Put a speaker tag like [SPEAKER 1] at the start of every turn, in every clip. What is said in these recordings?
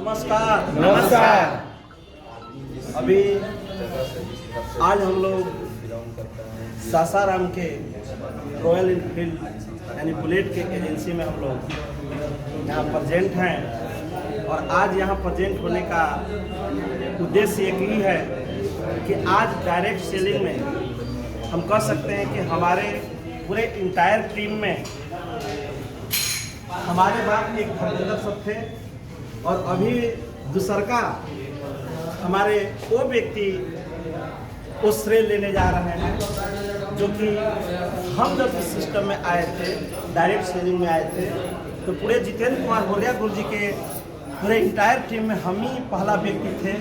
[SPEAKER 1] नमस्कार।
[SPEAKER 2] नमस्कार।
[SPEAKER 1] अभी आज हम लोग सासाराम के रॉयल इनफील्ड यानी बुलेट के एजेंसी में हम लोग यहाँ प्रेजेंट हैं और आज यहाँ प्रेजेंट होने का उद्देश्य एक ही है कि आज डायरेक्ट सेलिंग में हम कह सकते हैं कि हमारे पूरे इंटायर टीम में हमारे बाद एक धर्मेंद्र सब थे और अभी दूसरका हमारे वो व्यक्ति वो श्रेय लेने जा रहे हैं जो कि हम जब इस सिस्टम में आए थे, डायरेक्ट सेलिंग में आए थे, तो पूरे जितेंद्र कुमार बोरिया गुरु जी के पूरे इंटायर टीम में हम ही पहला व्यक्ति थे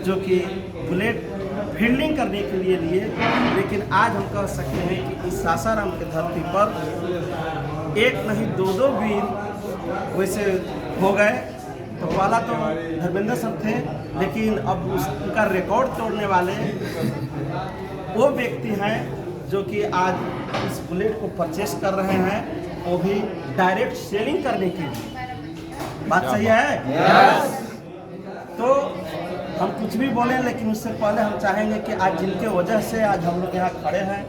[SPEAKER 1] जो कि बुलेट फील्डिंग करने के लिए लेकिन आज हम कह सकते हैं कि इस सासाराम के धरती पर एक नहीं दो वीर वैसे हो गए। तो पहला तो धर्मेंद्र सर थे, लेकिन अब उनका रिकॉर्ड तोड़ने वाले वो व्यक्ति हैं जो कि आज इस बुलेट को परचेस कर रहे हैं, वो भी डायरेक्ट सेलिंग करने के लिए। बात सही है? yes. तो हम कुछ भी बोलें, लेकिन उससे पहले हम चाहेंगे कि आज जिनके वजह से आज हम लोग यहाँ खड़े हैं,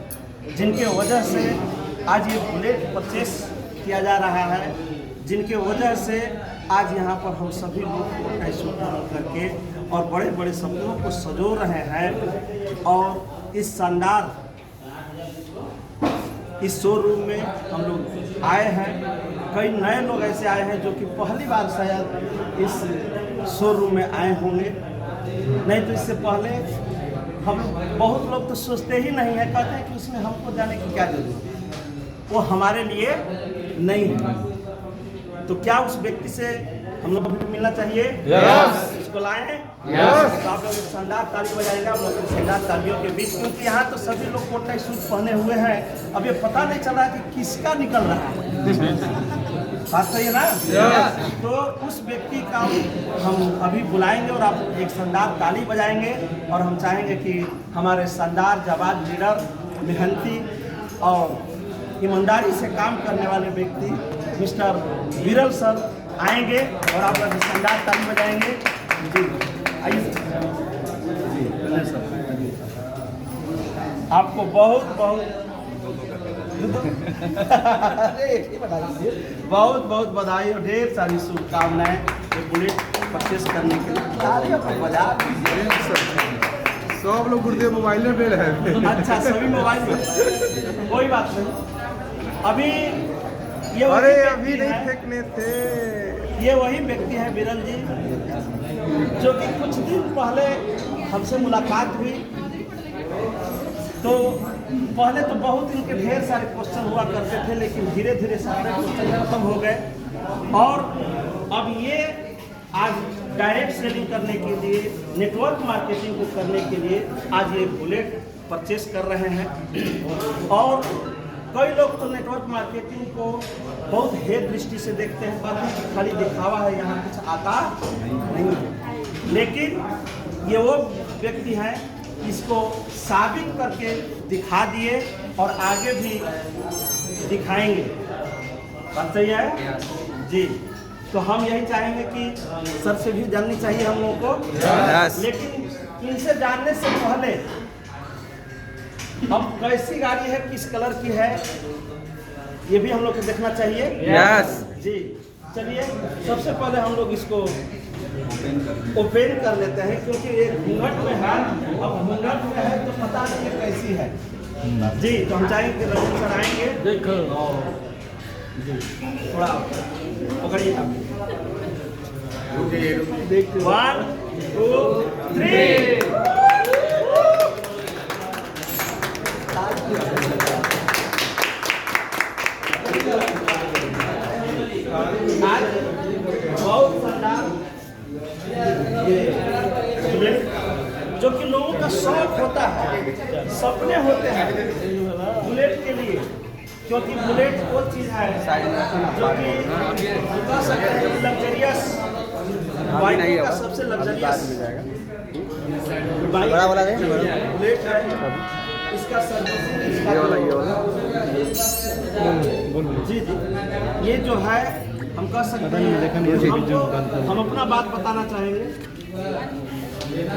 [SPEAKER 1] जिनके वजह से आज ये बुलेट परचेस किया जा रहा है, जिनके वजह से आज यहाँ पर हम सभी लोग ऐसे करके और बड़े बड़े सपनों को सजो रहे हैं और इस शानदार इस शोरूम में हम लोग आए हैं। कई नए लोग ऐसे आए हैं जो कि पहली बार शायद इस शोरूम में आए होंगे, नहीं तो इससे पहले हम बहुत लोग तो सोचते ही नहीं है, कहते हैं कि उसमें हमको जाने की क्या जरूरत है, वो हमारे लिए नहीं है। तो क्या उस व्यक्ति से हम लोग को मिलना चाहिए?
[SPEAKER 2] yes.
[SPEAKER 1] इसको लाए?
[SPEAKER 2] yes.
[SPEAKER 1] तो आप लोग शानदार ताली बजाएंगे, आप लोग शानदार तालियों के बीच, क्योंकि यहाँ तो सभी लोग कोट टाई सूट पहने हुए हैं। अब ये पता नहीं चल रहा कि किसका निकल रहा है। बात सही है ना?
[SPEAKER 2] yes.
[SPEAKER 1] तो उस व्यक्ति का हम अभी बुलाएंगे और आप एक शानदार ताली बजाएंगे और हम चाहेंगे कि हमारे शानदार जाबाज लीडर, मेहनती और ईमानदारी से काम करने वाले व्यक्ति मिस्टर विरल सर आएंगे और आप लोग शानदार ताली बजाएंगे। जी आइए सर, आपको बहुत बहुत बहुत बधाई और ढेर सारी शुभकामनाएं ये बुलेट परचेस करने के लिए। बजा
[SPEAKER 2] सब लोग गुरुदेव मोबाइल में बेल है।
[SPEAKER 1] अच्छा, सभी मोबाइल में, कोई बात नहीं। अभी ये
[SPEAKER 2] अरे अभी नहीं फेंकने थे।
[SPEAKER 1] ये वही व्यक्ति है विरल जी, जो कि कुछ दिन पहले हमसे मुलाकात हुई। तो पहले तो बहुत इनके ढेर सारे क्वेश्चन हुआ करते थे, लेकिन धीरे धीरे सारे क्वेश्चन खत्म हो गए और अब ये आज डायरेक्ट सेलिंग करने के लिए, नेटवर्क मार्केटिंग को करने के लिए आज ये बुलेट परचेस कर रहे हैं। और कई लोग तो नेटवर्क मार्केटिंग को बहुत हेय दृष्टि से देखते हैं, कहते हैं कि खाली दिखावा है, यहाँ कुछ आता नहीं है। लेकिन ये वो व्यक्ति हैं इसको साबित करके दिखा दिए और आगे भी दिखाएंगे। बात सही है जी? तो हम यही चाहेंगे कि सर से भी जाननी चाहिए हम लोगों को
[SPEAKER 2] yes.
[SPEAKER 1] लेकिन इनसे जानने से पहले अब कैसी गाड़ी है, किस कलर की है, ये भी हम लोग को देखना चाहिए।
[SPEAKER 2] yes.
[SPEAKER 1] जी चलिए, सबसे पहले हम लोग इसको ओपन कर लेते हैं, क्योंकि ये घूंघट में है। अब घूंघट में है तो पता नहीं है कैसी है। जी तो हम चाहेंगे कि रवि सर आएंगे, देखो थोड़ा पकड़िए आप। 1 2 3 आज बहुत शानदार जो कि लोगों का शौक होता है, सपने होते हैं बुलेट के लिए, क्योंकि बुलेट वो चीज़ है जो कि कह सकते हैं लग्जरियस बाइक का सबसे लग्जरियस बाइक बुलेट है। इसका सर्विसिंग जी जी ये जो है हम कह सकते हैं हम अपना बात बताना चाहेंगे।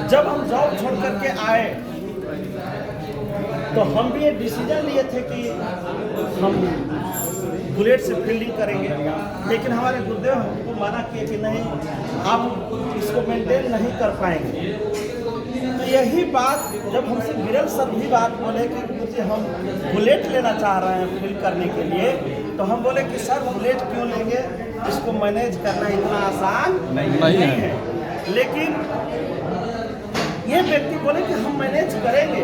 [SPEAKER 1] जब हम जॉब छोड़ करके आए तो हम भी एक डिसीजन लिए थे कि हम बुलेट से फील्डिंग करेंगे, लेकिन हमारे गुरुदेव हमको मना किए कि नहीं, आप इसको मेंटेन नहीं कर पाएंगे। तो यही बात जब हमसे विरल सर भी बात बोले कि मुझे हम बुलेट लेना चाह रहे हैं फील्ड करने के लिए, तो हम बोले कि सर बुलेट क्यों लेंगे, इसको मैनेज करना इतना आसान नहीं है। लेकिन ये व्यक्ति बोले कि हम मैनेज करेंगे,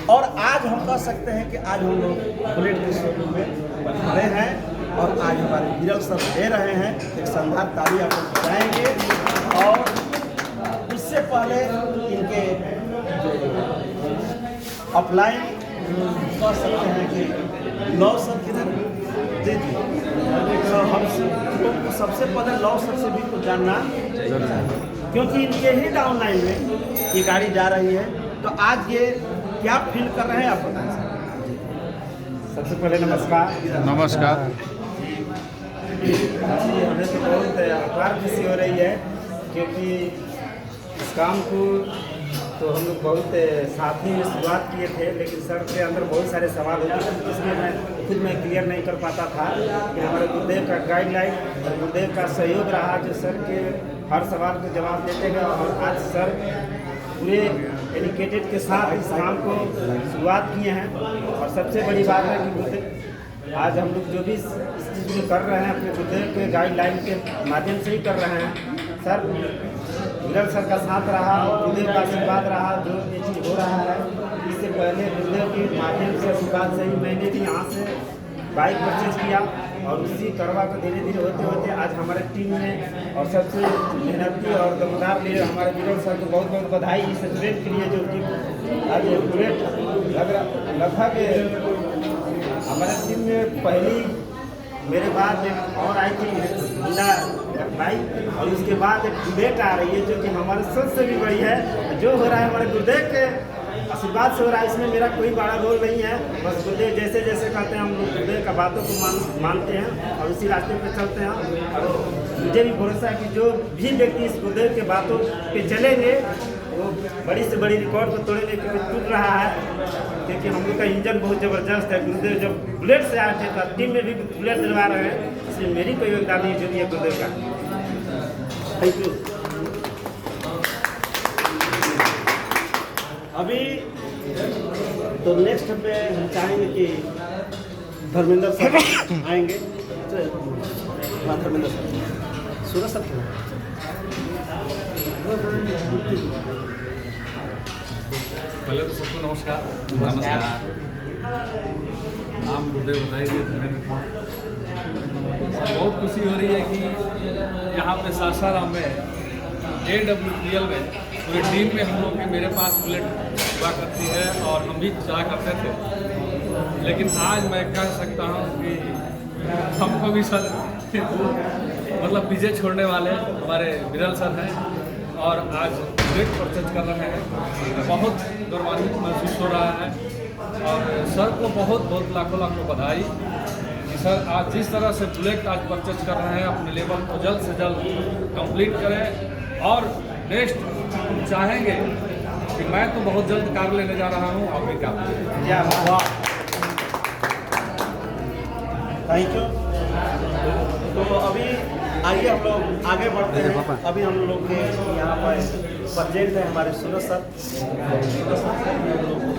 [SPEAKER 1] और आज हम कह सकते हैं कि आज हम लोग बुलेट के शोरूम में खड़े हैं और आज हमारे विरल सर दे रहे हैं। एक शानदार ताली आप लोग बजाएंगे। और उससे पहले इनके अपलाइन कह सकते हैं कि लॉ सर किधर जी तो हम सबसे पहले लॉ सर से भी कुछ जानना, क्योंकि इनके ही डाउन लाइन में ये गाड़ी जा रही है। तो आज ये क्या फील कर रहे हैं आप बताएं सर। सबसे पहले नमस्कार।
[SPEAKER 3] नमस्कार।
[SPEAKER 1] हमें तो बहुत अपार खुशी हो रही है, क्योंकि इस काम को तो हम लोग बहुत साथ ही में शुरुआत किए थे, लेकिन सर के अंदर बहुत सारे सवाल होते थे, इसलिए मैं क्लियर नहीं कर पाता था कि हमारे गुरुदेव का गाइडलाइन और गुरुदेव का सहयोग रहा, जो सर के हर सवाल के जवाब देते गए। और आज सर पूरे एडिकेटेड के साथ इस काम को शुरुआत किए हैं। और सबसे बड़ी बात है कि गुरुदेव आज हम लोग जो भी इस चीज़ को कर रहे हैं अपने गुरुदेव के गाइडलाइन के माध्यम से ही कर रहे हैं। सर विरल सर का साथ रहा और गुरुदेव का आशीर्वाद रहा, जो ये चीज़ हो रहा है। इससे पहले गुरुदेव के माध्यम से आशीर्वाद से ही मैंने भी यहाँ से बाइक परचेज किया, और उसी करवा को धीरे धीरे होते होते आज हमारे टीम में और सबसे मेहनती और दमदार लीडर हमारे विरल सर को बहुत बहुत बधाई इस बुलेट के लिए, जो कि आज बुलेट लगभग हमारे टीम में पहली मेरे बाद एक और आई थी हिंदा बाइक, और उसके बाद एक बुलेट आ रही है, जो कि हमारे सबसे भी बड़ी है। जो हो रहा है हमारे गुरुदेव के आशीर्वाद से हो रहा है, इसमें मेरा कोई बड़ा रोल नहीं है। बस गुरुदेव जैसे जैसे कहते हैं हम लोग गुरुदेव का बातों को मानते हैं और उसी रास्ते पे चलते हैं। और मुझे भी भरोसा है कि जो भी व्यक्ति इस गुरुदेव के बातों पे चलेंगे वो बड़ी से बड़ी रिकॉर्ड को तोड़ेंगे, क्योंकि टूट रहा है, क्योंकि हम लोग का इंजन बहुत ज़बरदस्त है। गुरुदेव जब बुलेट से आए थे तो टीम में भी बुलेट दिलवा रहे हैं, इसलिए मेरी कोई योगदान नहीं जो भी है गुरुदेव का। Thank you. अभी तो नेक्स्ट पे हम चाहेंगे कि धर्मेंद्र सर आएंगे। हाँ धर्मेंद्र सर, सूरज सर
[SPEAKER 3] पहले तो सबको नमस्कार। नमस्कार। नाम गुरुदेव बताइए। बहुत खुशी हो रही है कि यहाँ पे सासाराम में AWPL में पूरी टीम में हम लोग की मेरे पास बुलेट हुआ करती है और हम भी चला करते थे, लेकिन आज मैं कह सकता हूँ कि हमको भी सर मतलब पीछे छोड़ने वाले हमारे विरल सर हैं और आज बुलेट परचेज कर रहे हैं। बहुत गौरवान्वित महसूस हो रहा है और सर को बहुत बहुत लाखों बधाई कि सर आज जिस तरह से बुलेट आज परचेज कर रहे हैं अपने लेवल को जल्द से जल्द कंप्लीट करें। और नेक्स्ट चाहेंगे कि मैं तो बहुत जल्द कार लेने जा रहा हूँ, आप भी क्या
[SPEAKER 1] थैंक यू। तो अभी आइए हम लोग आगे बढ़ते हैं। अभी हम लोग के यहाँ पर प्रेजेंट है हमारे सूरज सर।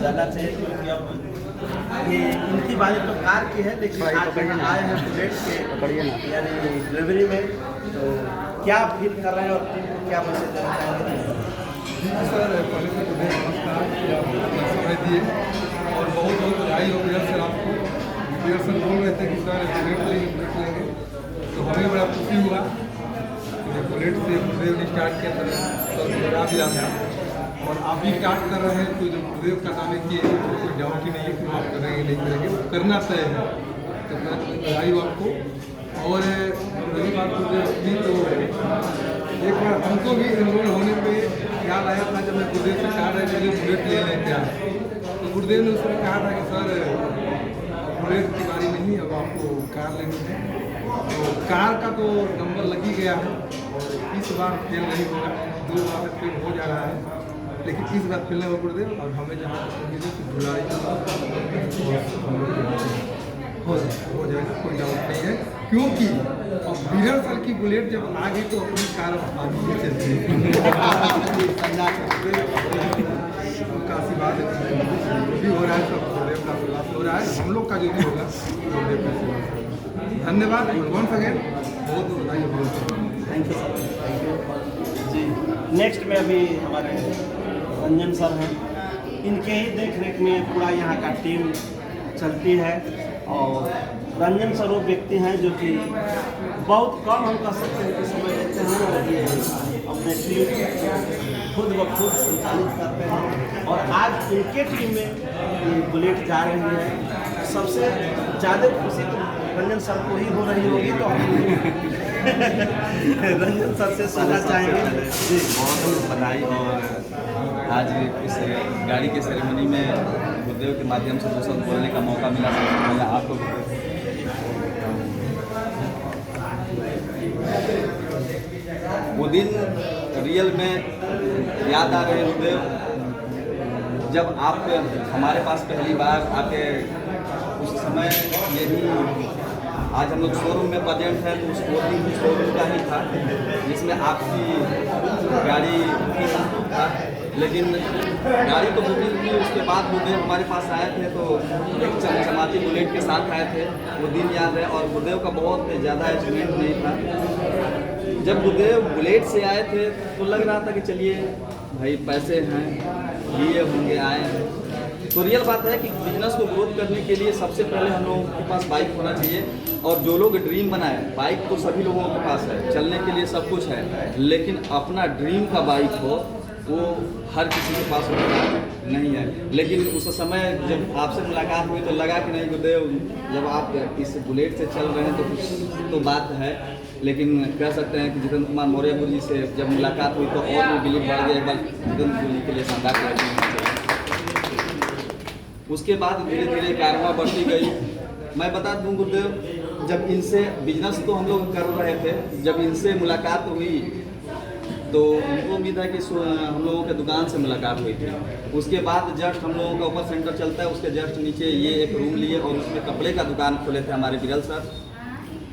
[SPEAKER 1] ज़्यादा चाहिए क्योंकि अब ये इनकी बात तो कार की है, लेकिन आज हम आए हैं बुलेट के यानी डिलीवरी में। तो क्या फील कर रहे हैं और टीम को क्या मैसेज देना चाहेंगे?
[SPEAKER 2] सर पहले तो नमस्कार कि आप समय दिए और बहुत बहुत बधाई हो विरल सर आपको। विरल सर बोल रहे थे कि सर बुलेट लेंगे, तो हमें बड़ा खुशी हुआ। बुलेट से गुरुदेव ने स्टार्ट किया था, सर को बता दिया था और आप भी स्टार्ट कर रहे हैं। तो जो गुरुदेव का नाम है कि कोई डाउट ही नहीं है कि आप करेंगे नहीं करेंगे, वो करना तय है। तो मैं बधाई हूँ आपको। और रही बात गुरुदेव, तो एक बार हमको भी एनरोल होने पे याद आया था जब मैं गुरुदेव से कहा था कि बुलेट ले लेते आए, तो गुरुदेव ने उसमें कहा था कि सर बुलेट की बारी नहीं, अब आपको कार लेनी है। तो कार का तो नंबर लग ही गया है और इस बार फेल नहीं होगा, 2 बार से फेल हो जा रहा है, लेकिन इस बार फेल नहीं होगा गुरुदेव। और हमें जहाँ उम्मीद है कि धुलाई हो जाएगा, कोई डाउट नहीं है, क्योंकि अब बिगड़ साल की बुलेट जब आ गई तो अपनी कार आगे ही चलती है। उनका आशीर्वाद जो भी हो रहा है सब गुरुदेव का आशीर्वाद हो रहा है, हम लोग का जो भी होगा गुरुदेव का आशीर्वाद होगा। धन्यवाद वंस अगेन, बहुत बहुत बधाई हो।
[SPEAKER 1] Thank you sir, thank you जी। नेक्स्ट में अभी हमारे रंजन सर हैं, इनके ही देख रेख में पूरा यहाँ का टीम चलती है। और रंजन सर वो व्यक्ति हैं जो कि बहुत कम हम कह सकते हैं कि समय देते हैं और ये अपने टीम खुद ब खुद संचालित करते हैं। और आज इनके टीम में ये बुलेट जा रही है, सबसे ज़्यादा खुशी तो रंजन सर को ही हो रही होगी, तो हम रंजन सर से सुनना चाहेंगे।
[SPEAKER 4] जी, बहुत बहुत बधाई। और आज इस गाड़ी के सेरेमनी में गुरुदेव के माध्यम से दो शब्द बोलने का मौका मिला, सबसे पहले आपको वो दिन रियल में याद आ रहे गुरुदेव, जब आप हमारे पास पहली बार आके, उस समय यही आज हम लोग शोरूम में प्रेजेंट हैं, तो उस दिन भी शोरूम का ही था जिसमें आपकी गाड़ी था, लेकिन गाड़ी तो बुकिंग थी। उसके बाद गुरुदेव हमारे पास आए थे तो एक चमचमाती बुलेट के साथ आए थे, वो दिन याद है। और गुरुदेव का बहुत ज़्यादा अचीवमेंट नहीं था। जब गुरुदेव बुलेट से आए थे तो लग रहा था कि चलिए भाई पैसे हैं, लिए होंगे, आए हैं। तो रियल बात है कि बिजनेस को ग्रोथ करने के लिए सबसे पहले हम लोगों के पास बाइक होना चाहिए। और जो लोग ड्रीम बनाए, बाइक तो सभी लोगों के पास है, चलने के लिए सब कुछ है, लेकिन अपना ड्रीम का बाइक हो वो हर किसी के पास होता नहीं है। लेकिन उस समय जब आपसे मुलाकात हुई तो लगा कि नहीं गुरुदेव, जब आप इस बुलेट से चल रहे हैं तो कुछ तो बात है। लेकिन कह सकते हैं कि जितेंद्र कुमार मौर्य गुरु जी से जब मुलाकात हुई तो और भी बिलीव बढ़ गया। एक बार जितेंद्र गुरु जी के लिए शानदार करना चाहिए। उसके बाद धीरे धीरे कारवां बढ़ती गई। मैं बता दूं गुरुदेव, जब इनसे बिजनेस तो हम लोग कर रहे थे, जब इनसे मुलाकात हुई तो उनको उम्मीद है कि हम लोगों के दुकान से मुलाकात हुई थी। उसके बाद जस्ट हम लोगों का ऊपर सेंटर चलता है, उसके जस्ट नीचे ये एक रूम लिए और उसमें कपड़े का दुकान खोले थे हमारे बिरल सर।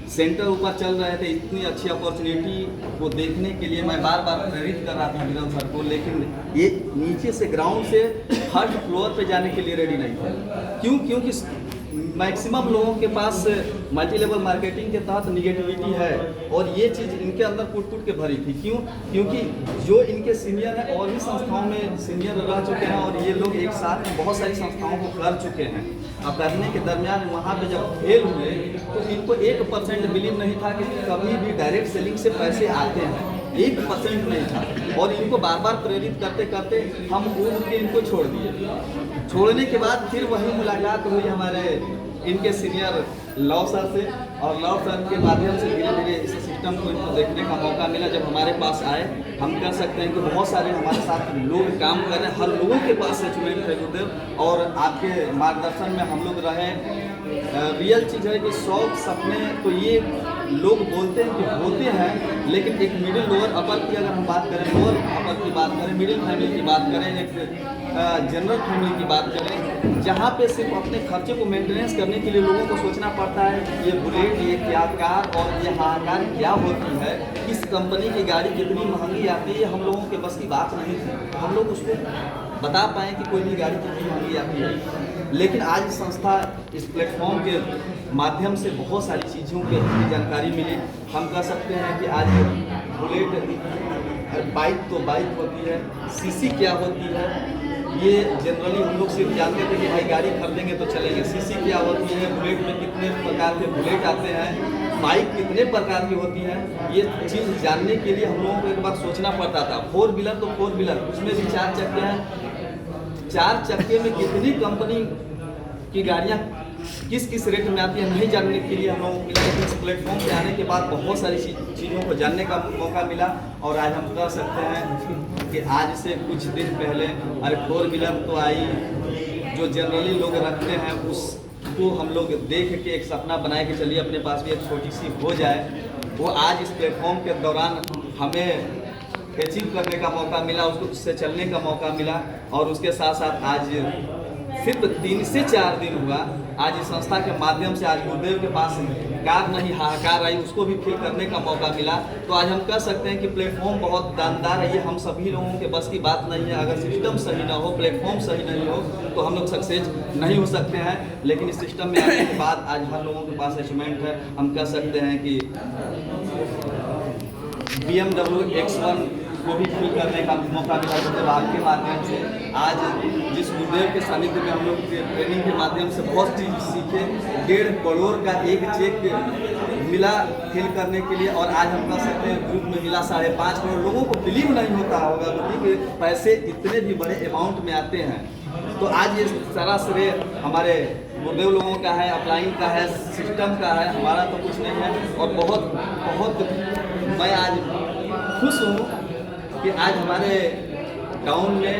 [SPEAKER 4] सेंटर ऊपर चल रहे थे, इतनी अच्छी अपॉर्चुनिटी को देखने के लिए मैं बार बार प्रेरित कर रहा था बिरल सर को, लेकिन ये नीचे से ग्राउंड से थर्ड फ्लोर पे जाने के लिए रेडी नहीं थे। क्योंकि मैक्सिमम लोगों के पास मल्टी लेवल मार्केटिंग के तहत निगेटिविटी है और ये चीज़ इनके अंदर कुट के भरी थी। क्योंकि जो इनके सीनियर हैं और भी संस्थाओं में सीनियर रह चुके हैं और ये लोग एक साथ में बहुत सारी संस्थाओं को कर चुके हैं। अब करने के दरमियान वहाँ पे जब फेल हुए तो इनको 1% बिलीव नहीं था कि कभी भी डायरेक्ट सेलिंग से पैसे आते हैं, 1% नहीं था। और इनको बार बार प्रेरित करते करते हम उड़ के इनको छोड़ दिए। छोड़ने के बाद फिर वही मुलाकात हुई हमारे इनके सीनियर लव सर से, और लव सर के माध्यम से धीरे धीरे इस सिस्टम को इनको देखने का मौका मिला। जब हमारे पास आए, हम कह सकते हैं कि बहुत सारे हमारे साथ लोग काम कर रहे हैं, हर लोगों के पास अचीवमेंट है गुरुदेव, और आपके मार्गदर्शन में हम लोग रहे। रियल चीज़ है कि शौक सपने तो ये लोग बोलते हैं कि होते हैं, लेकिन एक मिडिल लोअर अपर की अगर हम बात करें, लोअर अपर की बात करें, मिडिल फैमिली की बात करें, एक जनरल फैमिली की बात करें, जहाँ पे सिर्फ अपने खर्चे को मेंटेनेंस करने के लिए लोगों को सोचना पड़ता है ये बुलेट, ये क्या कार और ये हाहाकार क्या होती है, किस कंपनी की गाड़ी कितनी महंगी आती है, हम लोगों के बस की बात नहीं थी। हम लोग उसको बता पाएँ कि कोई भी गाड़ी कितनी महंगी आती है। लेकिन आज संस्था इस प्लेटफॉर्म के माध्यम से बहुत सारी चीज़ों की जानकारी मिली। हम कह सकते हैं कि आज बुलेट बाइक तो बाइक होती है, सीसी क्या होती है ये जनरली हम लोग सिर्फ जानते थे कि भाई गाड़ी खरीदेंगे तो चलेंगे। सीसी क्या होती है, बुलेट में कितने प्रकार के बुलेट आते हैं, बाइक कितने प्रकार की होती है, ये चीज़ जानने के लिए हम लोगों को एक बार सोचना पड़ता था। 4 व्हीलर तो 4 व्हीलर, उसमें भी 4 चक्के हैं, 4 चक्के में कितनी कंपनी की गाड़ियाँ किस किस रेट में आती है नहीं जानने के लिए हम लोगों को मिला। इस प्लेटफॉर्म पे आने के बाद बहुत सारी चीज़ों को जानने का मौका मिला। और आज हम कह सकते हैं कि आज से कुछ दिन पहले 4 व्हीलर तो आई जो जनरली लोग रखते हैं, उस जिसको हम लोग देख के एक सपना बनाए कि चलिए अपने पास भी एक छोटी सी हो जाए, वो आज इस प्लेटफॉर्म के दौरान हमें अचीव करने का मौका मिला, उससे चलने का मौका मिला। और उसके साथ साथ आज सिर्फ 3 से 4 दिन हुआ, आज इस संस्था के माध्यम से आज गुरुदेव के पास कार नहीं हाहाकार आई, उसको भी फील करने का मौका मिला। तो आज हम कह सकते हैं कि प्लेटफॉर्म बहुत शानदार है। ये हम सभी लोगों के बस की बात नहीं है। अगर सिस्टम सही ना हो, प्लेटफॉर्म सही नहीं हो, तो हम लोग सक्सेस नहीं हो सकते हैं। लेकिन इस सिस्टम में आने के बाद आज हर लोगों के पास अचीवमेंट है। हम कह सकते हैं कि BMW X1 को भी फील करने का मौका मिला गुरुदेव आपके माध्यम से। आज जिस गुरुदेव के सानिध्य में हम लोग ट्रेनिंग के माध्यम से बहुत चीज़ सीखे, 1.5 करोड़ का एक चेक मिला फील करने के लिए। और आज हम कह सकते हैं ग्रुप में मिला 5.5 करोड़। लोगों को बिलीव नहीं होता होगा कि पैसे इतने भी बड़े अमाउंट में आते हैं। तो आज ये सारा श्रेय हमारे गुरुदेव लोगों का है, अपलाइन का है, सिस्टम का है, हमारा तो कुछ नहीं है। और बहुत बहुत मैं आज खुश हूँ कि आज हमारे टाउन में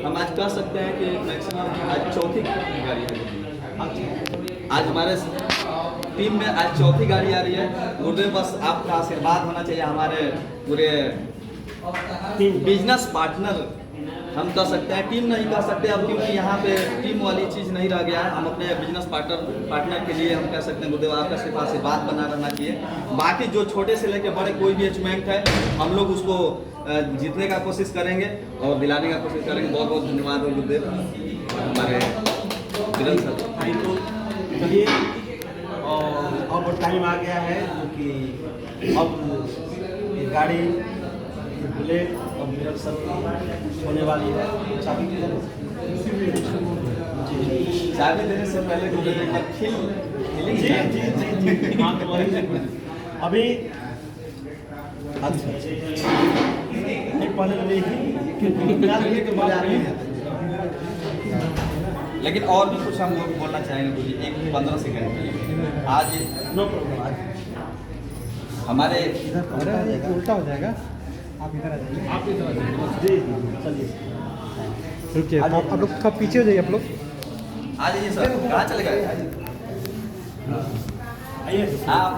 [SPEAKER 4] हम आज कह सकते हैं कि मैक्सिमम आज चौथी गाड़ी है। आज हमारे टीम में आज चौथी गाड़ी आ रही है। गुरुदेव बस आपका आशीर्वाद होना चाहिए। हमारे पूरे बिजनेस पार्टनर हम कह सकते हैं, टीम नहीं कह सकते अब, क्योंकि यहाँ पे टीम वाली चीज़ नहीं रह गया है। हम अपने बिजनेस पार्टनर के लिए हम कह सकते हैं गुरुदेव आपका सिर्फ आशीर्वाद बना रहना चाहिए। बाकी जो छोटे से लेकर बड़े कोई भी अचीवमेंट है, हम लोग उसको जीतने का कोशिश करेंगे और दिलाने का कोशिश करेंगे। बहुत बहुत धन्यवाद गुरुदेव हमारे किरण सर।
[SPEAKER 1] चलिए अब टाइम आ गया है क्योंकि अब ये गाड़ी बुलेट और मिरर सब होने वाली है। चाबी की
[SPEAKER 4] चाबी देने से पहले गुरुदेव एक बार फीलिंग
[SPEAKER 1] जी हाँ तो वही अभी अच्छा पहले ले ही के मजा नहीं है।
[SPEAKER 4] लेकिन और भी कुछ हम लोग बोलना चाहेंगे गुरु जी, एक 15 सेकंड। आज
[SPEAKER 1] नो प्रॉब्लम। आज
[SPEAKER 4] हमारे
[SPEAKER 5] उल्टा हो जाएगा, आप इधर आ जाइए।
[SPEAKER 3] आप इधर आ जाइए।
[SPEAKER 1] जी चलिए
[SPEAKER 5] रुकिए, आप लोग कब पीछे हो जाइए आप लोग।
[SPEAKER 4] आ जाइए सर, कहाँ चले गए?
[SPEAKER 1] आइए
[SPEAKER 4] आप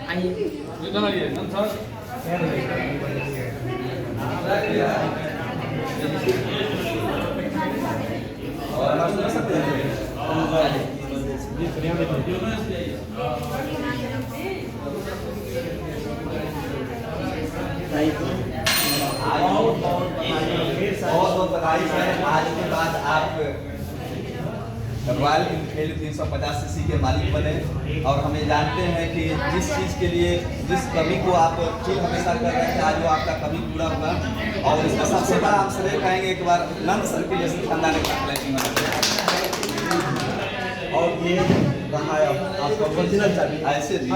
[SPEAKER 4] आइए
[SPEAKER 3] इधर आइए नंद सर।
[SPEAKER 4] बहुत बहुत बधाई है। आज के बाद आप रॉयल एनफील्ड 350 सीसी के मालिक बने और हमें जानते हैं कि जिस चीज़ के लिए जिस कमी को आप फील हमेशा कर रहे थे, आज वो आपका कमी पूरा हुआ। और इसमें सबसे बड़ा आप श्रेय कहेंगे एक बार नंद सर के जैसे खानदान
[SPEAKER 1] और ये रहा है आपका ओरिजिनल चाबी।
[SPEAKER 4] ऐसे जी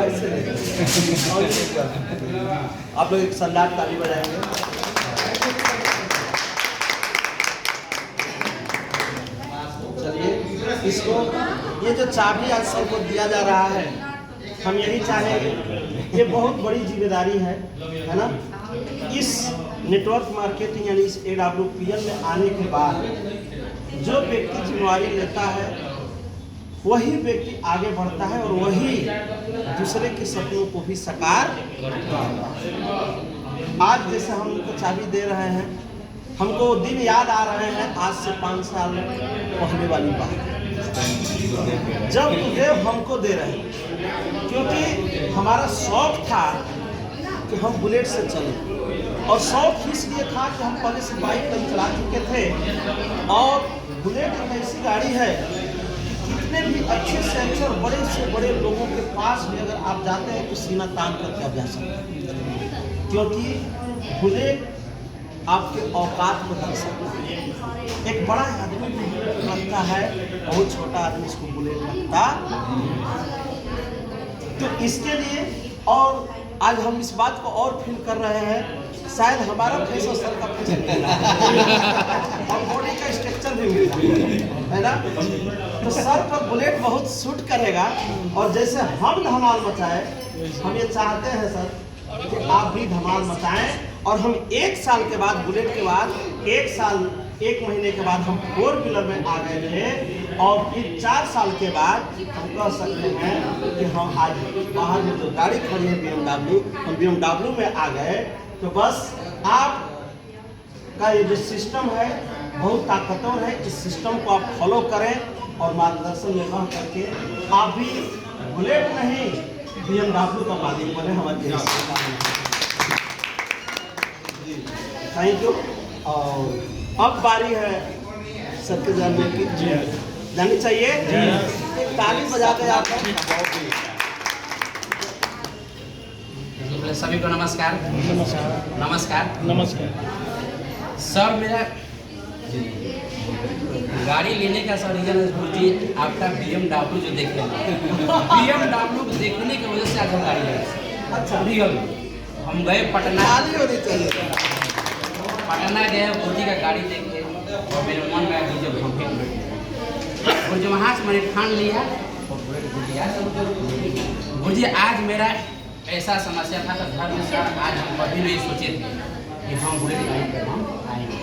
[SPEAKER 1] आप लोग एक सलाद ताली बजाएंगे। चलिए इसको ये जो चाबी आज सबको दिया जा रहा है, हम यही चाहेंगे, ये बहुत बड़ी जिम्मेदारी है ना। इस नेटवर्क मार्केटिंग यानी इस AWPL में आने के बाद जो व्यक्ति जिम्मेवारी लेता है वही व्यक्ति आगे बढ़ता है और वही दूसरे के सपनों को भी साकार करता है। आज जैसे हम उनको चाबी दे रहे हैं, हमको दिन याद आ रहे हैं आज से 5 साल पहले वाली बात, जब गुरुदेव हमको दे रहे हैं। क्योंकि हमारा शौक था कि हम बुलेट से चलें और शौक इसलिए था कि हम पहले से बाइक कहीं चला चुके थे और बुलेट एक ऐसी गाड़ी है कितने भी अच्छे से अच्छे और बड़े से बड़े लोगों के पास भी अगर आप जाते हैं तो सीना तान करके आप जा सकते हैं, क्योंकि बुलेट आपके औकात को दर्शाता है। एक बड़ा आदमी को बुलेट लगता है, बहुत छोटा आदमी इसको बुलेट लगता। तो इसके लिए और आज हम इस बात को और फील कर रहे हैं, शायद हमारा फेस और सर का फेस और बॉडी का स्ट्रक्चर भी मिला है ना। तो सर पर बुलेट बहुत सूट करेगा और जैसे हम धमाल मचाए, हम ये चाहते हैं सर कि आप भी धमाल मचाएं और हम 1 साल के बाद बुलेट के बाद 1 साल 1 महीने के बाद हम 4 व्हीलर में आ गए थे और फिर 4 साल के बाद हम कह सकते हैं कि हम आज बाहर में जो गाड़ी खड़ी है BMW, हम BMW में आ गए। तो बस आप का ये जो सिस्टम है बहुत ताकतवर है। इस सिस्टम को आप फॉलो करें और मार्गदर्शन में रह करके आप भी बुलेट नहीं BMW का मालिक बने हमारे देश में। Thank you. और अब बारी है सबके जानने की, जानी चाहिए। एक ताली बजा के आता है।
[SPEAKER 6] सभी को नमस्कार।
[SPEAKER 5] नमस्कार।
[SPEAKER 6] नमस्कार।
[SPEAKER 5] नमस्कार।
[SPEAKER 6] सर मेरा गाड़ी लेने का सर रीजन है जी आपका BMW जो देखे BMW को देखने की वजह से आज हम गाड़ी ले।
[SPEAKER 1] अच्छा,
[SPEAKER 6] रियल हम गए पटना,
[SPEAKER 1] ताली होनी चाहिए।
[SPEAKER 6] पटना गए गुरुजी का गाड़ी देखे और मेरे मन में आया जब हम गुरुजी वहाँ से मैंने ठान लिया गुरुजी आज मेरा ऐसा समस्या था तो घर में सर आज हम कभी नहीं सोचे थे कि हम बुलेट गाड़ी पर हम आएंगे।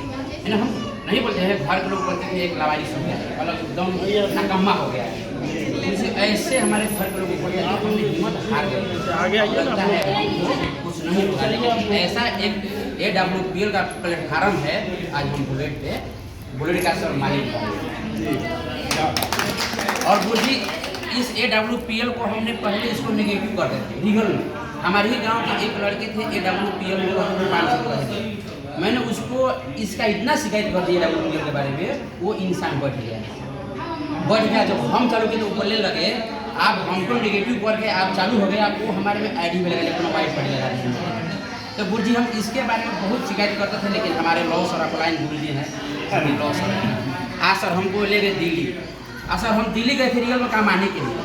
[SPEAKER 6] हम नहीं बोलते हैं, घर के लोग बोलते थे एक लावारिस हो गया, मतलब एकदम नकम्मा हो गया है। ऐसे हमारे घर के लोग बोलते हैं हमने हिम्मत हार गई, लगता है कुछ नहीं होगा। लेकिन ऐसा एक AWPL का प्लेटफार्म है, आज हम बुलेट का सर मालिक और गुरुजी इस AWPL को हमने पहले इसको नेगेटिव कर देते रीगल। हमारे ही गांव के एक लड़के थे AWPL में 500 थे, मैंने उसको इसका इतना शिकायत कर दिया AWPL के बारे में, वो इंसान बैठ गया। जब हम चालू किए तो वो बोलने लगे आप हमको नेगेटिव करके आप चालू हो गए, आपको हमारे में ID में लगा लेकिन वाइट पड़ लगा। तो गुरुजी हम इसके बारे में बहुत शिकायत करते थे, लेकिन हमारे लॉस और अपलाइन गुरुजी हैं सभी लॉस। आज सर हमको ले गए दिल्ली। सर हम दिल्ली गए थे रियल में कमाने के लिए।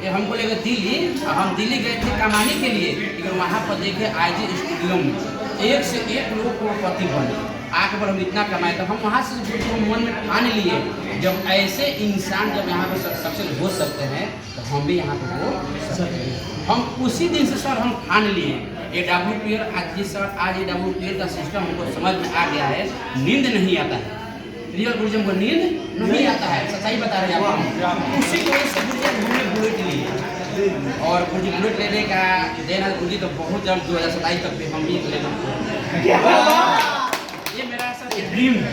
[SPEAKER 6] ये हमको ले गए दिल्ली, हम दिल्ली गए थे कमाने के लिए, लेकिन वहाँ पर देखे IG स्टूडियो में 1 से 1 लोग करोड़पति बने। आके पर हम इतना कमाए तो हम वहाँ से मन में ठान लिए जब ऐसे इंसान जब यहाँ पर सक्सेस हो सकते हैं तो हम भी यहाँ पर हो सकते हैं। हम उसी दिन से सर हम ठान लिए AWPL आज जी सर आज AWPL का सिस्टम हमको समझ में आ गया है। नींद नहीं आता है रियल गुरुजी को, नींद नहीं आता है, सच्चाई बता रहे हैं आपको। उसी की वजह से गुरुजी हमने बुलेट ली और गुरुजी बुलेट लेने का देना गुरुजी तो बहुत जल्द 2027 तक भी हम भी लेंगे। ये मेरा सर ड्रीम है,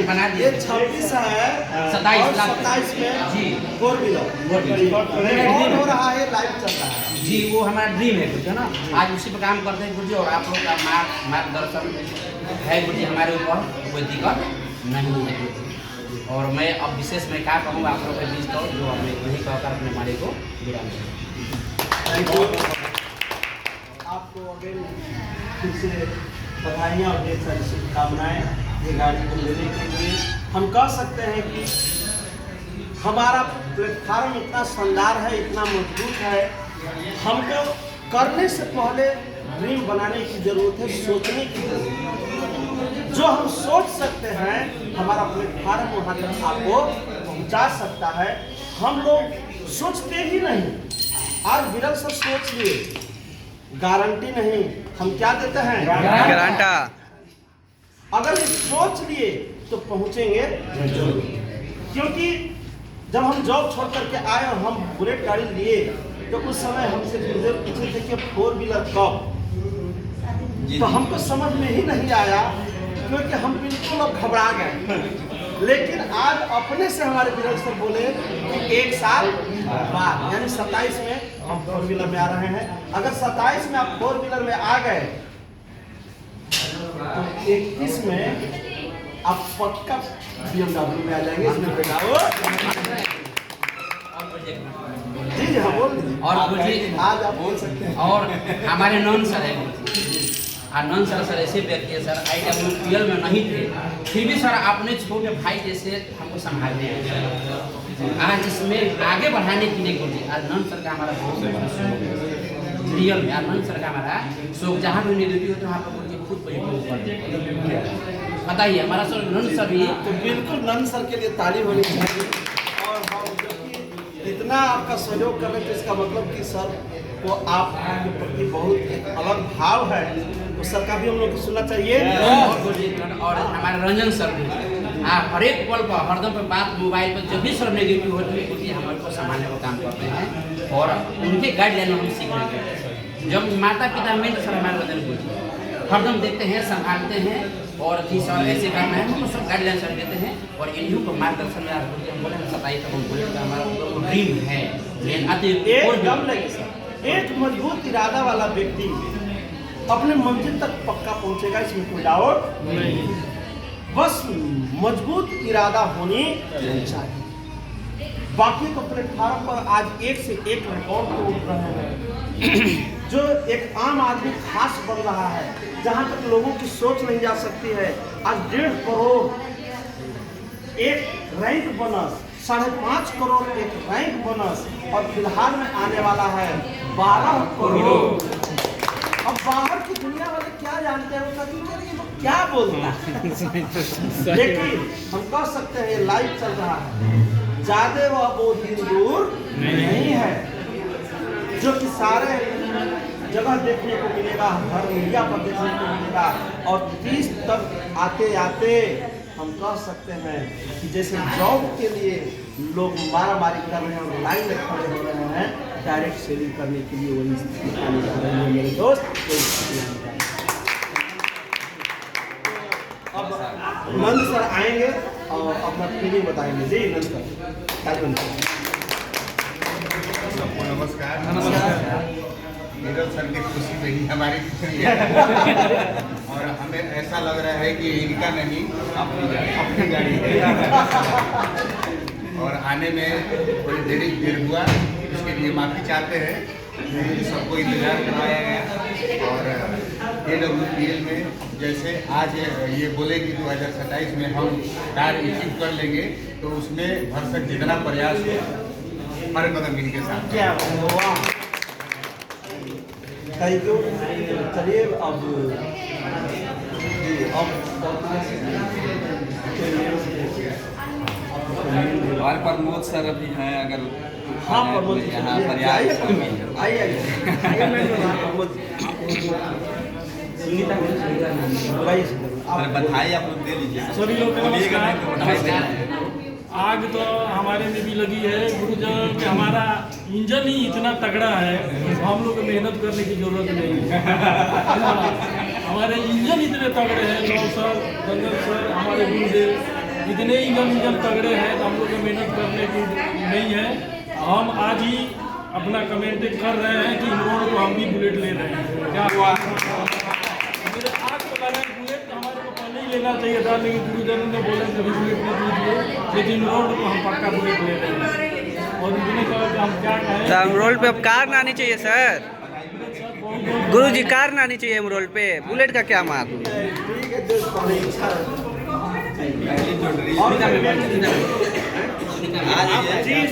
[SPEAKER 6] बना दिया।
[SPEAKER 1] 26 है 27 में
[SPEAKER 6] जी
[SPEAKER 1] 4 व्हीलर हो रहा है, लाइव चल रहा है
[SPEAKER 6] जी। वो हमारा ड्रीम है गुरुजी ना, आज उसी पर काम करते हैं गुरुजी। और आप लोग का मार्गदर्शन है गुरुजी हमारे ऊपर, कोई दिक्कत नहीं है। और मैं अब विशेष मैं क्या कहूँगा आप लोग के बीच तो जो हमें नहीं कहकर अपने मारे को विराम दें।
[SPEAKER 1] Thank you. आपको अगेन फिर से बधाइयाँ और ढेर सारी शुभकामनाएँ ये गाड़ी को लेने के लिए। हम कह सकते हैं कि हमारा प्लेटफार्म इतना शानदार है, इतना मजबूत है। हमको करने से पहले ड्रीम बनाने की जरूरत है, सोचने की जरूरत है। जो हम सोच सकते हैं हमारा प्लेटफार्म वहाँ तक आपको पहुँचा सकता है। हम लोग सोचते ही नहीं। आज विरल सर सोच लिए, गारंटी नहीं, हम क्या देते हैं
[SPEAKER 4] गारंटा।
[SPEAKER 1] अगर ये सोच लिए तो पहुँचेंगे जरूर। क्योंकि जब हम जॉब छोड़ करके आए और हम बुलेट गाड़ी लिए तो उस समय हमसे पूछे थे कि 4 व्हीलर कब, तो हमको समझ में ही नहीं आया क्योंकि हम बिल्कुल अब घबरा गए। लेकिन आज अपने से हमारे विरल सर बोले कि 1 साल बाद यानी 27 में हम 4 व्हीलर में आ रहे हैं। अगर 27 में आप 4 व्हीलर में आ गए तो 31 में आप पक्का BMW में आ जाएंगे। इसमें बेटा जी जी हाँ बोल दीजिए।
[SPEAKER 6] और गुरुजी
[SPEAKER 1] आज आप बोल सकते हैं।
[SPEAKER 6] और हमारे नॉन सर है और नॉन सर ऐसे व्यक्ति है सर IWPL में नहीं थे, फिर भी सर अपने छोटे भाई जैसे हमको संभालने आए। आज इसमें आगे बढ़ाने के लिए गुरुजी आज नॉन सर का हमारा बहुत बड़ा रियल में नॉन सर का हमारा शौक जहाँ भी नेगेटिव होता है वहाँ पर गुरुजी खुद बताइए हमारा सर नॉन सर भी
[SPEAKER 1] तो बिल्कुल नॉन सर के लिए ताली होनी चाहिए। और हम इतना आपका सहयोग कर रहे थे इसका मतलब कि सर को आपके प्रति बहुत एक अलग भाव है, तो सर का भी हम लोग को सुनना चाहिए।
[SPEAKER 6] और हमारे रंजन सर भी हर एक पल पर हरदम पे बात मोबाइल पर जब भी सर नेगेटिव होती है हमारे को संभालने का काम करते हैं और उनके गाइडलाइन में हम सीखने के जब माता पिता में तो सर हमारे बदल बोलते हरदम देखते हैं संभालते हैं और कि सर ऐसे करना है हमको सब गाइडलाइन सर देते हैं और इन्हीं को मार्गदर्शन में हम बोले 27 तक हम बोले हमारा ड्रीम है
[SPEAKER 1] एकदम लगे सर एक मजबूत इरादा वाला व्यक्ति अपने मंजिल तक पक्का पहुंचेगा, इसमें कोई डाउट नहीं। बस मजबूत इरादा होनी चाहिए। बाकी तो प्लेटफार्म पर आज एक से एक रिकॉर्ड तोड़ रहे हैं जो एक आम आदमी खास बन रहा है, जहां तक लोगों की सोच नहीं जा सकती है। आज 1.5 करोड़ एक रैंक बोनस, 5.5 करोड़ एक रैंक बोनस और फिलहाल में आने वाला है 12 करोड़। अब बाहर की दुनिया वाले क्या जानते हैं उसका तो क्या बोलना है लेकिन हम कह सकते हैं ये लाइव चल रहा है, ज्यादा वो दिन दूर नहीं है जो कि सारे जगह देखने को मिलेगा, हर मीडिया पर देखने को मिलेगा। और 30 तक आते आते हम कह सकते हैं कि जैसे जॉब के लिए लोग मारामारी कर रहे हैं और लाइन में खड़े हो रहे हैं, डायरेक्ट सेलिंग करने के लिए वही स्थिति आने जा रही है मेरे दोस्त। अब नंद सर आएंगे और अपना फीलिंग बताएंगे। जी नंद सर।
[SPEAKER 7] सबको नमस्कार। नमस्कार। नीरज सर की खुशी में ही हमारी खुशी है और हमें ऐसा लग रहा है कि इनका नहीं अपनी गाड़ी है और आने में थोड़ी देर हुआ, इसके लिए माफ़ी चाहते हैं। सबको इंतजार करवाया गया और AWPL में जैसे आज ये बोले कि 2027 में हम कार अचीव कर लेंगे, तो उसमें भरसक जितना प्रयास हो हमारे कदम इनके साथ।
[SPEAKER 1] क्या थैंक यू। चलिए अब
[SPEAKER 4] हमारे प्रमोद सर अभी हैं, अगर
[SPEAKER 1] हाँ प्रमोद
[SPEAKER 4] यहाँ पर्याप्त शामिल है।
[SPEAKER 1] आइए प्रमोद
[SPEAKER 4] अरे बधाई आप लोग दे लीजिए।
[SPEAKER 3] सभी लोग को
[SPEAKER 4] बोलिएगा
[SPEAKER 3] नमस्कार।
[SPEAKER 4] नहीं तो बधाई दे दीजिए।
[SPEAKER 3] आग तो हमारे में भी लगी है गुरुजन में, हमारा इंजन ही इतना तगड़ा है हम लोग को मेहनत करने की जरूरत नहीं है। हमारे इंजन इतने तगड़े हैं, लौ सर जंगल सर हमारे गुरुदेव इतने इंजन तगड़े हैं तो हम लोग को मेहनत करने की नहीं है। हम आज ही अपना कमेंट कर रहे हैं कि इन लोगों को हम भी बुलेट ले रहे हैं। क्या मेरे आग तो लगा बुलेट तो हमारे को पहले ही लेना चाहिए था, लेकिन गुरुजनों ने बोले कभी बुलेट नहीं दीजिए, लेकिन रोड को हम पक्का बुलेट ले रहे हैं। और इतने कहा कि हम क्या कहें,
[SPEAKER 8] तो हम रोड पे अब कार ना आनी चाहिए सर। गुरुजी कार ना आनी चाहिए हम रोड पे, बुलेट का क्या मार।
[SPEAKER 1] ठीक है जो तुम्हारी इच्छा जी।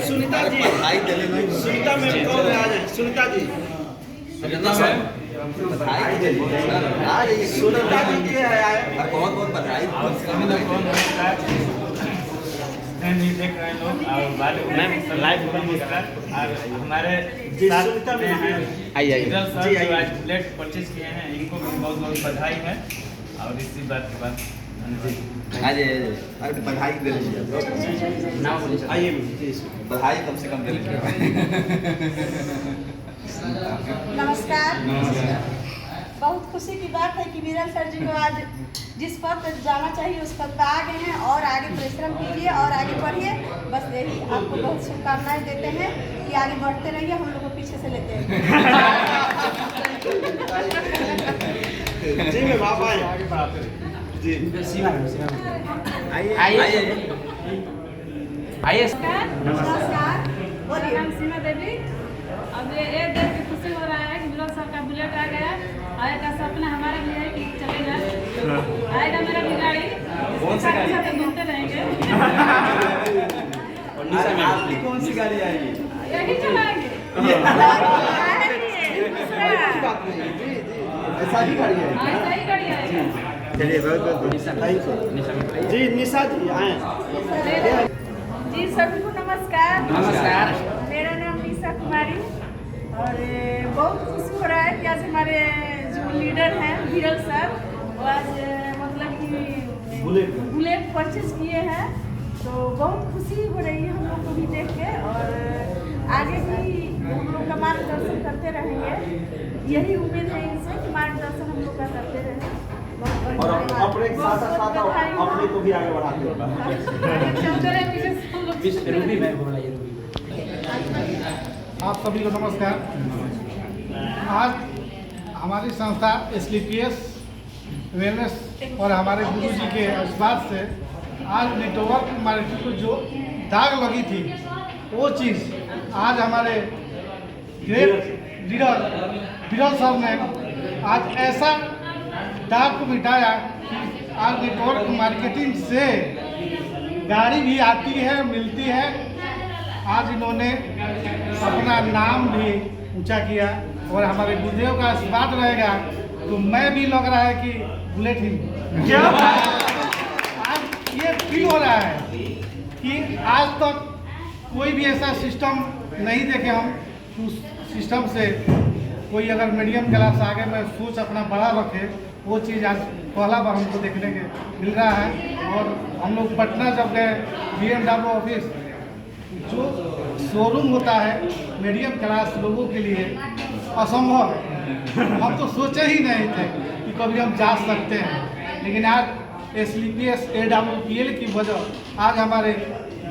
[SPEAKER 1] सुनीता जी, सुनीता मैम कौन है? आ जाए सुनीता जी। सुनीता जी के है
[SPEAKER 4] बहुत बहुत बधाई।
[SPEAKER 9] नहीं देख रहे हैं लोग और लाइव हमारे
[SPEAKER 1] सुनीता मैम
[SPEAKER 8] आइए
[SPEAKER 1] जी, आइए।
[SPEAKER 9] आज बुलेट परचेज किए हैं, इनको भी बहुत बहुत बधाई है। और इसी बात के बाद
[SPEAKER 4] अरे बधाई दे लीजिए।
[SPEAKER 1] आइए जी।
[SPEAKER 4] बधाई कम से कम दे लीजिए।
[SPEAKER 10] नमस्कार। बहुत खुशी की बात है कि वीरेंद्र सर जी को आज जिस पद पर जाना चाहिए उस पद पर आ गए हैं और आगे परिश्रम कीजिए और आगे बढ़िए। बस यही आपको बहुत शुभकामनाएं देते हैं कि आगे बढ़ते रहिए, हम लोग को पीछे से लेते हैं।
[SPEAKER 1] जी मैम आप आए जी।
[SPEAKER 6] आइए
[SPEAKER 10] नमस्कार। बोलिए।
[SPEAKER 11] नाम सीमा देवी। अब ये देख के खुशी हो रहा है कि नीरज सर का बुलेट आ गया। आए का सपना हमारा भी है कि चलेगा, आएगा मेरा भी गाड़ी, इसके साथ घूमते रहेंगे।
[SPEAKER 4] आपकी कौन सी गाड़ी आएगी?
[SPEAKER 11] यही चलाएंगे।
[SPEAKER 1] ऐसा ही गाड़ी है।
[SPEAKER 11] हाँ, ऐसा ही गाड़ी आएगा।
[SPEAKER 1] चलिए बहुत बहुत जी। निशा जी आए
[SPEAKER 10] जी सभी को नमस्कार।
[SPEAKER 6] नमस्कार।
[SPEAKER 10] मेरा नाम निशा कुमारी और बहुत खुशी हो रहा है कि आज हमारे जो लीडर हैं वीरल सर, वो आज मतलब कि बुलेट परचेज किए हैं, तो बहुत खुशी हो रही है हम लोग को भी देख के, और आगे भी हम लोग का मार्गदर्शन करते रहेंगे। यही उम्मीद है इनसे कि मार्गदर्शन हम लोग का करते रहें
[SPEAKER 1] और अपने साथ अपने को भी आगे बढ़ाते होगा।
[SPEAKER 5] आप सभी को नमस्कार। आज हमारी संस्था SLPS वेलनेस और हमारे गुरु जी के आशीर्वाद से आज नेटवर्क मार्केट को जो दाग लगी थी वो चीज़ आज हमारे ग्रेट लीडर बिरल साहब ने आज ऐसा दाग को मिटाया कि आज नेटवर्क मार्केटिंग से गाड़ी भी आती है, मिलती है। आज इन्होंने अपना नाम भी ऊंचा किया और हमारे गुरुदेव का आशीर्वाद रहेगा तो मैं भी लग रहा है कि बुलेट ही क्या आज ये फील हो रहा है कि आज तक कोई भी ऐसा सिस्टम नहीं देखे हम, उस सिस्टम से कोई अगर मीडियम क्लास आगे में सोच अपना बड़ा रखे, वो चीज़ आज पहला बार हमको देखने के मिल रहा है। और हम लोग पटना जब गए BMW ऑफिस, जो शोरूम होता है मीडियम क्लास लोगों के लिए असंभव है, हम तो सोचे ही नहीं थे कि कभी हम जा सकते हैं, लेकिन आज SLPS AWPL की वजह आज हमारे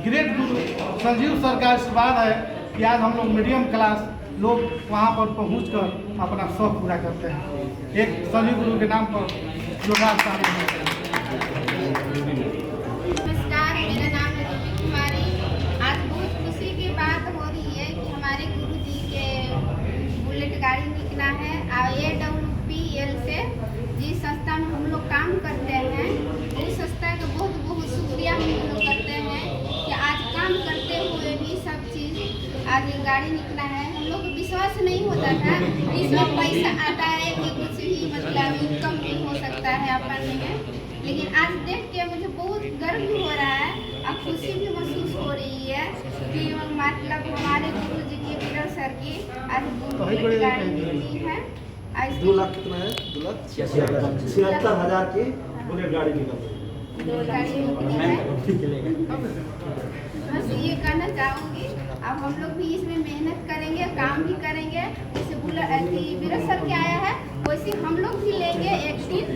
[SPEAKER 5] ग्रेट गुरु संजीव सर का आशीर्वाद है कि आज हम लोग मीडियम क्लास लोग वहाँ पर पहुँचकर अपना शौक पूरा करते हैं। एक संजीव गुरु के नाम पर
[SPEAKER 12] नमस्कार, मेरा नाम है दीपी कुमारी। आज बहुत खुशी की बात हो रही है कि हमारे गुरु जी के बुलेट गाड़ी निकला है AWPL से, जिस संस्था में हम लोग काम करते हैं उस संस्था का बहुत बहुत शुक्रिया हम लोग करते हैं कि आज काम करते हुए भी सब चीज़ आज गाड़ी निकला है। हम लोग को विश्वास नहीं होता था इसमें पैसा आता है कि कुछ भी मतलब इनकम भी हो सकता है अपन में, लेकिन आज देख के मुझे बहुत गर्व भी हो रहा है और खुशी भी महसूस हो रही है कि मतलब हमारे गुरु जी की बिरल सर की आज बुलेट गाड़ी निकली है।
[SPEAKER 1] 2 लाख कितना है? 2,76,000 की बुलेट गाड़ी निकल रही है।
[SPEAKER 12] बस ये कहना चाहूँगी, अब हम लोग भी इसमें मेहनत करेंगे, काम भी करेंगे। जैसे बिरल सर के आया है वैसे हम लोग भी लेंगे। एक दिन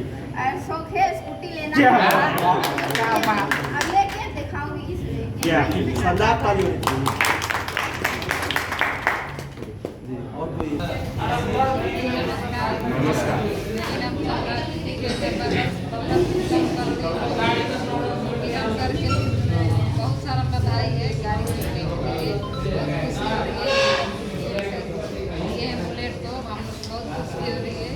[SPEAKER 12] शौक है स्कूटी लेना, अब लेके दिखाऊंगी इसमें।
[SPEAKER 11] बहुत सारा बधाई है गाड़ी लेने के लिए। ये बुलेट को हम बहुत खुशी हो रही है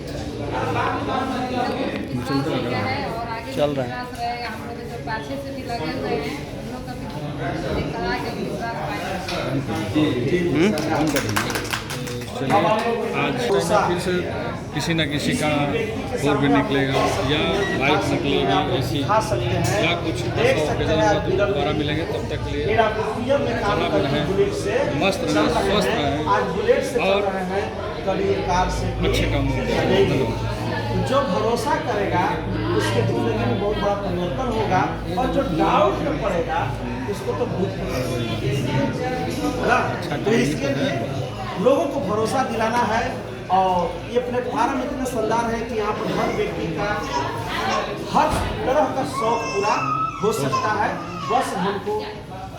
[SPEAKER 11] और आगे
[SPEAKER 8] चल रहा है।
[SPEAKER 11] विश्वास रहेगा। हम लोग जो पाछे से भी लगे हुए हैं, हम लोग का भी करा के विश्वास पाएंगे।
[SPEAKER 3] आज फिर से किसी न किसी का और भी निकलेगा या बाइक निकलेगा ऐसी या कुछ ओकेजन होगा तो दोबारा मिलेंगे। तब तक के लिए खराब रहें, मस्त रहें, स्वस्थ रहें और अच्छे काम होंगे।
[SPEAKER 1] जो भरोसा करेगा उसके जिंदगी में बहुत बड़ा परिवर्तन होगा, और जो डाउट में पड़ेगा उसको तो भूत है। तो इसके लिए लोगों को भरोसा दिलाना है, और ये प्लेटफार्म इतने शानदार है कि यहाँ पर हर व्यक्ति का हर तरह का शौक पूरा हो सकता है। बस हमको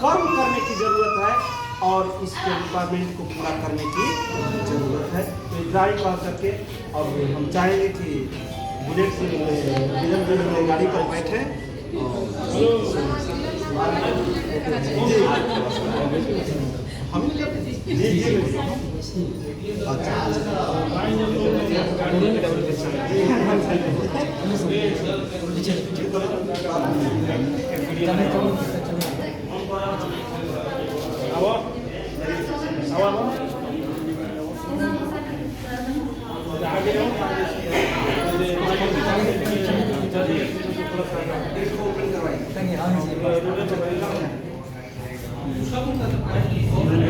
[SPEAKER 1] कर्म करने की ज़रूरत है और इसके रिक्वायरमेंट को पूरा करने की ज़रूरत है। तो ड्राइव कर करके और हम चाहेंगे कि बुलेट से गाड़ी पर बैठे हम
[SPEAKER 5] आगे